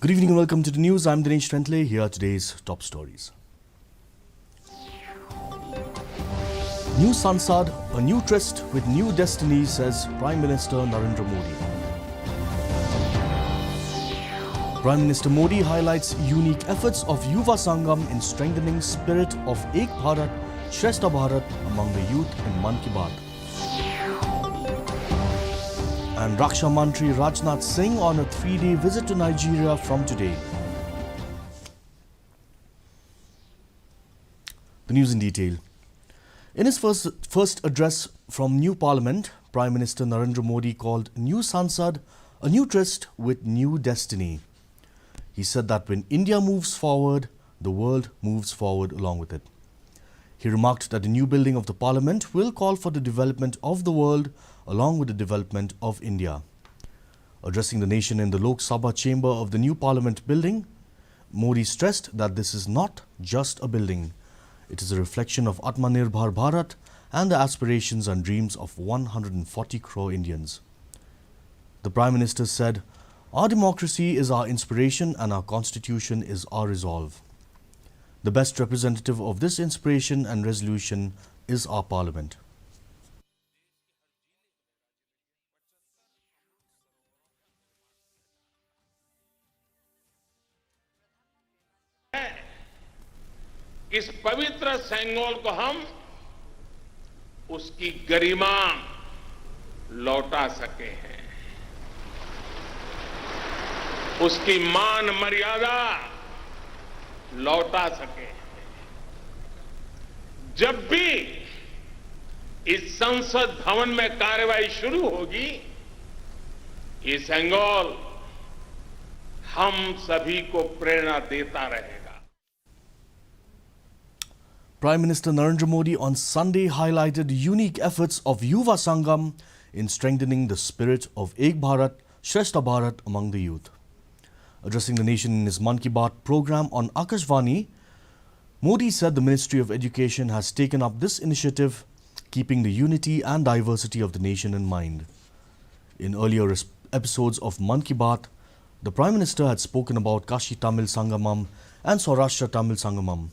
Good evening and welcome to the news. I'm Dinesh Trentle. Here are today's top stories. New Sansad, a new tryst with new destiny, says Prime Minister Narendra Modi. Prime Minister Modi highlights unique efforts of Yuva Sangam in strengthening spirit of Ek Bharat, Shrestha Bharat among the youth in Mann Ki Baat. And Raksha Mantri Rajnath Singh on a 3-day visit to Nigeria from today. The news in detail. In his first address from new Parliament, Prime Minister Narendra Modi called New Sansad a new tryst with new destiny. He said that when India moves forward, the world moves forward along with it. He remarked that the new building of the Parliament will call for the development of the world along with the development of India. Addressing the nation in the Lok Sabha chamber of the new Parliament building, Modi stressed that this is not just a building. It is a reflection of Atmanirbhar Bharat and the aspirations and dreams of 140 crore Indians. The Prime Minister said, "Our democracy is our inspiration and our constitution is our resolve. The best representative of this inspiration and resolution is our Parliament." इस पवित्र सेंगोल को हम उसकी गरिमा लौटा सके हैं, उसकी मान मर्यादा लौटा सके हैं। जब भी इस संसद भवन में कार्यवाही शुरू होगी, ये सेंगोल हम सभी को प्रेरणा देता रहेगा। Prime Minister Narendra Modi on Sunday highlighted unique efforts of Yuva Sangam in strengthening the spirit of Ek Bharat, Shrestha Bharat among the youth. Addressing the nation in his Mann Ki Baat program on Akashvani, Modi said the Ministry of Education has taken up this initiative, keeping the unity and diversity of the nation in mind. In earlier episodes of Mann Ki Baat, the Prime Minister had spoken about Kashi Tamil Sangamam and Saurashtra Tamil Sangamam.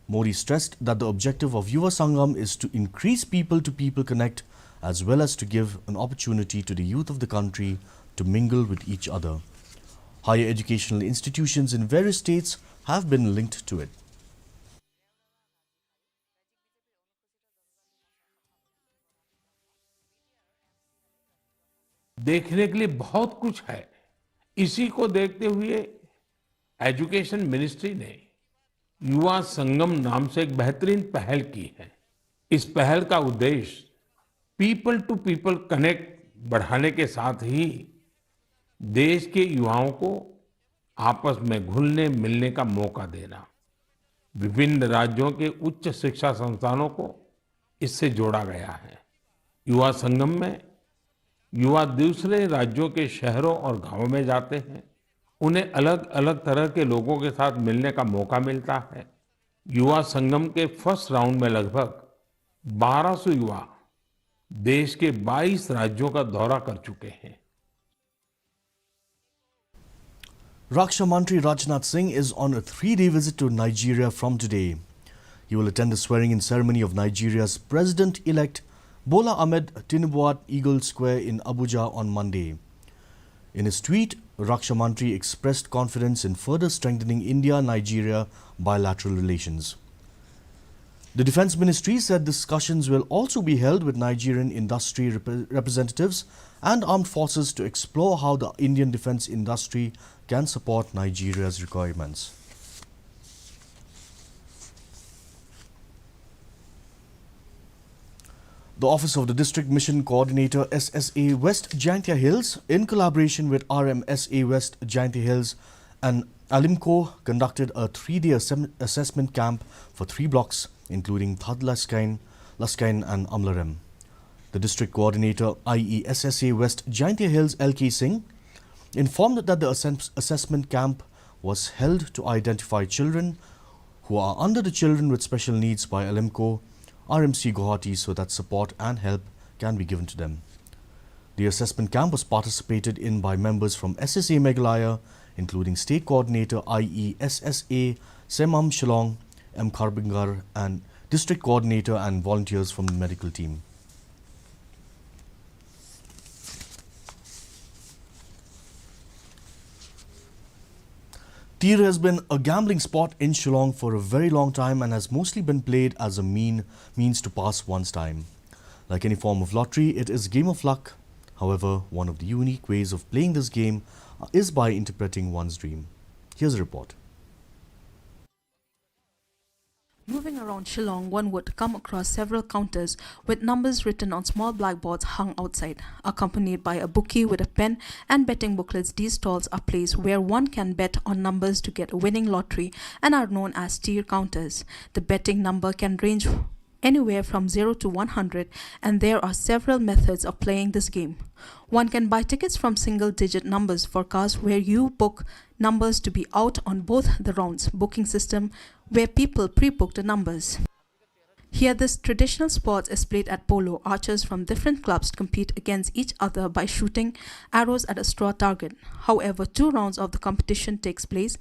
Modi stressed that the objective of Yuva Sangam is to increase people-to-people connect as well as to give an opportunity to the youth of the country to mingle with each other. Higher educational institutions in various states have been linked to it. देखने के लिए बहुत कुछ है। इसी को देखते हुए एजुकेशन मिनिस्ट्री ने युवा संगम नाम से एक बेहतरीन पहल की है। इस पहल का उद्देश्य पीपल टू पीपल कनेक्ट बढ़ाने के साथ ही देश के युवाओं को आपस में घुलने मिलने का मौका देना। विभिन्न राज्यों के उच्च शिक्षा संस्थानों को इससे जोड़ा गया है। युवा संगम में युवा दूसरे राज्यों के शहरों और गांवों में जाते हैं। उन्हें अलग अलग तरह के लोगों के साथ मिलने का मौका मिलता है। युवा संगम के फर्स्ट राउंड में लगभग 1200 युवा देश के 22 राज्यों का दौरा कर चुके हैं। Raksha Mantri Rajnath Singh is on a 3-day visit to Nigeria from today. He will attend the swearing-in ceremony of Nigeria's President-elect Bola Ahmed Tinubu at Eagle Square in Abuja on Monday. In his tweet, Raksha Mantri expressed confidence in further strengthening India-Nigeria bilateral relations. The Defence Ministry said discussions will also be held with Nigerian industry representatives and armed forces to explore how the Indian defence industry can support Nigeria's requirements. The Office of the District Mission Coordinator SSA West Hills, in collaboration with RMSA West Hills and Alimco, conducted a 3-day assessment camp for 3 blocks, including Thad Laskain and Amlarem. The District Coordinator, i.e. SSA West Hills LK Singh, informed that the assessment camp was held to identify children who are under the Children with Special Needs by Alimco RMC Guwahati so that support and help can be given to them. The assessment camp was participated in by members from SSA Meghalaya, including State Coordinator i.e. SSA Semam Shillong, M. Kharbingar, and District Coordinator and volunteers from the medical team. Tir has been a gambling spot in Shillong for a very long time and has mostly been played as a means to pass one's time. Like any form of lottery, it is a game of luck. However, one of the unique ways of playing this game is by interpreting one's dream. Here's a report. Moving around Shillong, one would come across several counters with numbers written on small blackboards hung outside. Accompanied by a bookie with a pen and betting booklets, these stalls are places where one can bet on numbers to get a winning lottery and are known as tier counters. The betting number can range anywhere from 0 to 100, and there are several methods of playing this game. One can buy tickets from single-digit numbers for cars where you book numbers to be out on both the rounds, booking system where people pre-book the numbers. Here, this traditional sport is played at polo. Archers from different clubs compete against each other by shooting arrows at a straw target. However, 2 rounds of the competition takes place,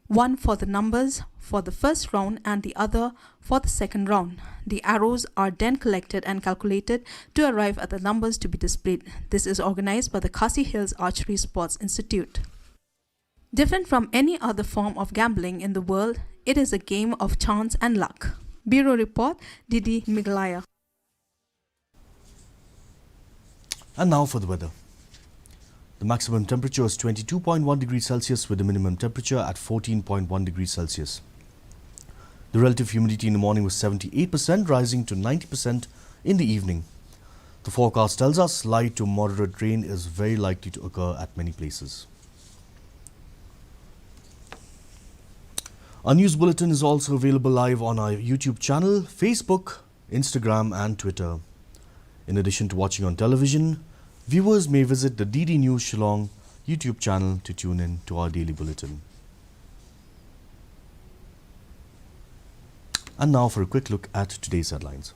one for the numbers for the first round and the other for the second round. The arrows are then collected and calculated to arrive at the numbers to be displayed. This is organized by the Khasi Hills Archery Sports Institute. Different from any other form of gambling in the world, it is a game of chance and luck. Bureau Report, Didi, Meghalaya. And now for the weather. The maximum temperature is 22.1 degrees Celsius with the minimum temperature at 14.1 degrees Celsius. The relative humidity in the morning was 78%, rising to 90% in the evening. The forecast tells us light to moderate rain is very likely to occur at many places. Our news bulletin is also available live on our YouTube channel, Facebook, Instagram and Twitter. In addition to watching on television, viewers may visit the DD News Shillong YouTube channel to tune in to our daily bulletin. And now for a quick look at today's headlines.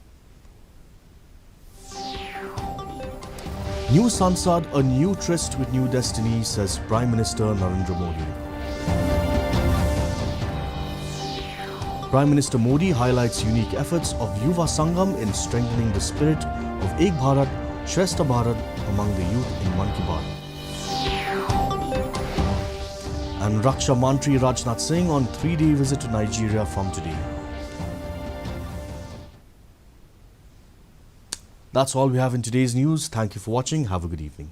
New Sansad, a new tryst with new destiny, says Prime Minister Narendra Modi. Prime Minister Modi highlights unique efforts of Yuva Sangam in strengthening the spirit of Ek Bharat, Shrestha Bharat among the youth in Mann Ki Baat. And Raksha Mantri Rajnath Singh on 3-day visit to Nigeria from today. That's all we have in today's news. Thank you for watching. Have a good evening.